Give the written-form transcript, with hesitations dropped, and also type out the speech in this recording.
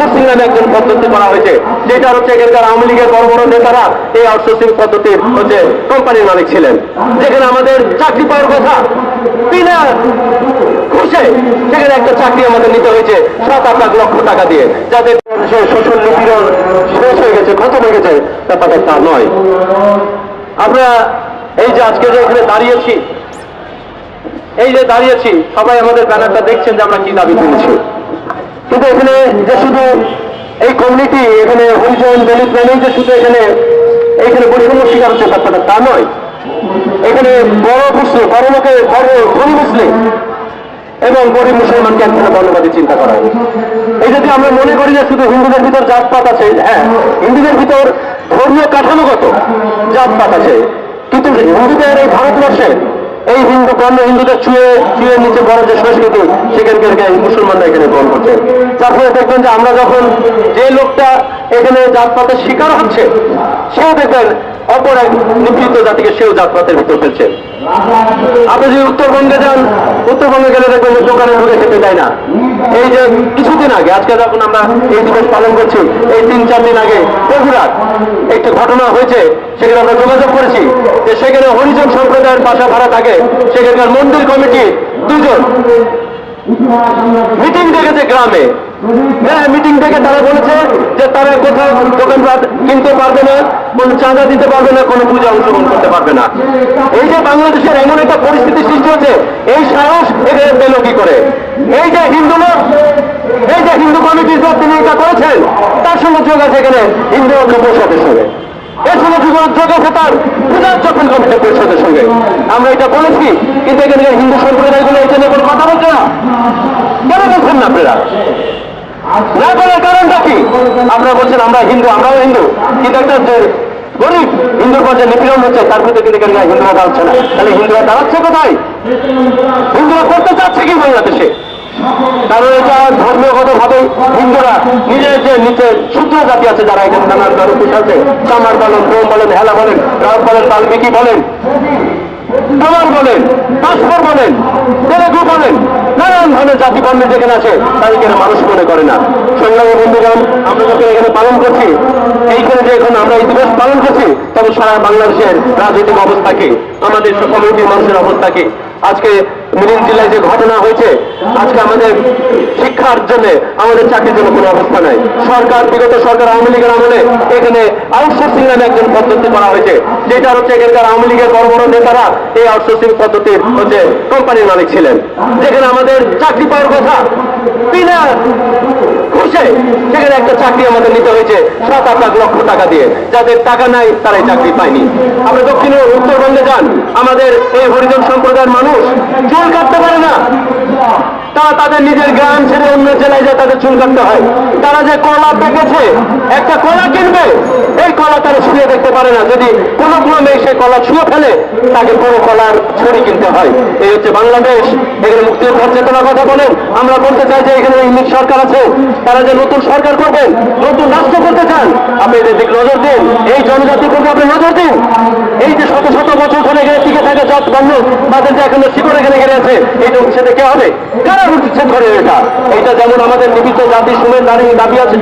Outsourcing নামে একজন পদ্ধতি করা হয়েছে, যেটা হচ্ছে এখানকার আওয়ামী লীগের বড় বড় নেতারা এই আউটসোর্সিং পদ্ধতির হচ্ছে কোম্পানির মালিক ছিলেন। যেখানে আমাদের চাকরি পাওয়ার কথা বিনা ঘুষে সেখানে একটা চাকরি আমাদের নিতে হয়েছে 7-8 লক্ষ টাকা দিয়ে, যাদের শোষণ নিপীড়ন শেষ হয়ে গেছে, খতম হয়ে গেছে, ব্যাপারটা তা নয়। আমরা এই যে আজকে যে এখানে দাঁড়িয়েছি, সবাই আমাদের ব্যানারটা দেখছেন যে আমরা কি দাবি তুলেছি, কিন্তু এখানে যে শুধু এই কমিউনিটি, এখানে হরিজন দলিত নামেই যে শুধু এখানে বৈষম্য শিকার হচ্ছে ব্যাপারটা তা নয়। এখানে বড় মুসলিম, বড় লোকের বড় ধনী মুসলিম এবং গরিব মুসলমানকে একখানে বর্ণবাদী চিন্তা করা হয়। এই যদি আমরা মনে করি যে শুধু হিন্দুদের ভিতর জাতপাত আছে, হ্যাঁ, হিন্দুদের ভিতর ধর্মীয় কাঠামোগত জাতপাত আছে, কিন্তু হিন্দুদের এই ভারতবর্ষে এই হিন্দুদের ছুঁয়ে নিচে বড় যে সংস্কৃতি, সেখানকার মুসলমানরা এখানে গ্রহণ করছে। যার ফলে দেখবেন যে আমরা যখন যে লোকটা এখানে জাতপাতের শিকার হচ্ছে, সেও দেখবেন অপর এক নিপীড়িত জাতিকে সেও জাতপাতের ভিতর ফেলছে। আপনি যদি উত্তরবঙ্গে যান, উত্তরবঙ্গে গেলে দেখবেন দোকানে ঢুকে খেতে দেয় না। এই যে কিছুদিন আগে, আজকে যখন আমরা এই দিবস পালন করছি, এই 3-4 দিন আগে বগুড়ার একটি ঘটনা হয়েছে, সেখানে আমরা যোগাযোগ করেছি যে সেখানে হরিজন সম্প্রদায়ের বাসা ভাড়া থাকে, সেখানকার মন্দির কমিটি 2 জন মিটিং ডেকেছে গ্রামে। হ্যাঁ, মিটিং ডেকে তারা বলেছে যে তারা কোথাও দোকানপাট কিনতে পারবে না, কোন চাঁদা দিতে পারবে না, কোনো পূজা অংশগ্রহণ করতে পারবে না। এই যে বাংলাদেশের এমন একটা পরিস্থিতি সৃষ্টি হচ্ছে, এই সাহস এদের পেল কি করে? এই যে হিন্দু কমিটির যে তিনি এটা করেছেন, তার সঙ্গে যোগ আছে এখানে হিন্দু ঐক্য পরিষদের সঙ্গে, এর সঙ্গে যোগ আছে তার পূজা চক্র কমিটি পরিষদের সঙ্গে। আমরা এটা বলেছি, কিন্তু এখানে হিন্দু সম্প্রদায়গুলো এটা নিয়ে কোনো কথা বলছে না। কেন বলছেন না আপনারা? না বলার কারণটা কি? আপনারা বলছেন আমরাও হিন্দু, কিন্তু একটা গরিব হিন্দুর পর যে নিপীড়ন হচ্ছে, তার ভিতরে কিন্তু হিন্দুরা দাঁড়াচ্ছে না। তাহলে হিন্দুরা দাঁড়াচ্ছে কোথায়? হিন্দুরা করতে চাচ্ছে কি বাংলাদেশে? কারণ এটা ধর্মীয়গত ভাবে হিন্দুরা নিজের যে নিচে ক্ষুদ্র জাতি আছে, যারা এখানে নানান ধরনের আছে, চামার বলেন, ডোম বলেন, হেলা বলেন, রাউত বলেন, বাল্মীকি বলেন, কামার বলেন, কাশফর বলেন, তেলেগু বলেন, নানান ধরনের জাতি বর্ণ যেখানে আছে, তাদেরকে মানুষ মনে করে না। সংগ্রামী বন্ধুগণ, আমরা যখন এখানে পালন করছি, এইখানে যে এখন আমরা এই দিবস পালন করছি, তবে সারা বাংলাদেশের রাজনৈতিক অবস্থা কি, আমাদের কমিউনিটির মানুষের অবস্থা কি? আজকে মিরিঞ্জ জেলায় যে ঘটনা হয়েছে, আজকে আমাদের শিক্ষার জন্য, আমাদের চাকরির জন্য কোনো অবস্থা নাই। বিগত সরকার আওয়ামী লীগের আমলে এখানে আউটসোর্সিং নামে একজন পদ্ধতি করা হয়েছে, যেটা হচ্ছে এখানকার আওয়ামী লীগের বড় বড় নেতারা এই আউটসোর্সিং পদ্ধতির হচ্ছে কোম্পানির মালিক ছিলেন। যেখানে আমাদের চাকরি পাওয়ার কথা বিনা ঘুষে সেখানে একটা চাকরি আমাদের নিতে হয়েছে 7-8 লক্ষ টাকা দিয়ে, যাদের টাকা নাই তারাই চাকরি পায়নি। আমরা দক্ষিণে উত্তরবঙ্গে যান, আমাদের এই হরিজন সম্প্রদায়ের মানুষ চুল কাটতে পারে না। তারা তাদের নিজের গ্রাম ছেড়ে অন্য জেলায় যায়, তাদের চুল কাটতে হয়। তারা যে কলা পেকেছে, একটা কলা কিনবে, এই কলা তারা ছুঁয়ে দেখতে পারে না। যদি কোনো ক্রমে সে কলা ছুঁয়ে ফেলে, তাকে বড় কলার ছড়ি কিনতে হয়। এই হচ্ছে বাংলাদেশ। এখানে মুক্তিযোদ্ধার চেতনার কথা বলেন। আমরা বলতে চাই যে এখানে ইংলিশ সরকার আছে, তারা যে নতুন সরকার করবেন, নতুন রাষ্ট্র করতে চান, আপনি এদের দিকে নজর দিন। এই জনজাতির প্রতি আপনি নজর দিন। এই যে শত শত বছর ধরে এখানে টিকে থাকে জাত বর্ণ, তাদের যে এখন শিকড় এখানে গেড়ে আছে, এইটা উচ্ছেদে কে হবে? কারা উচ্ছেদ করে? এটা যেমন আমাদের নিবিত জাতির সুমের দাবি আছে।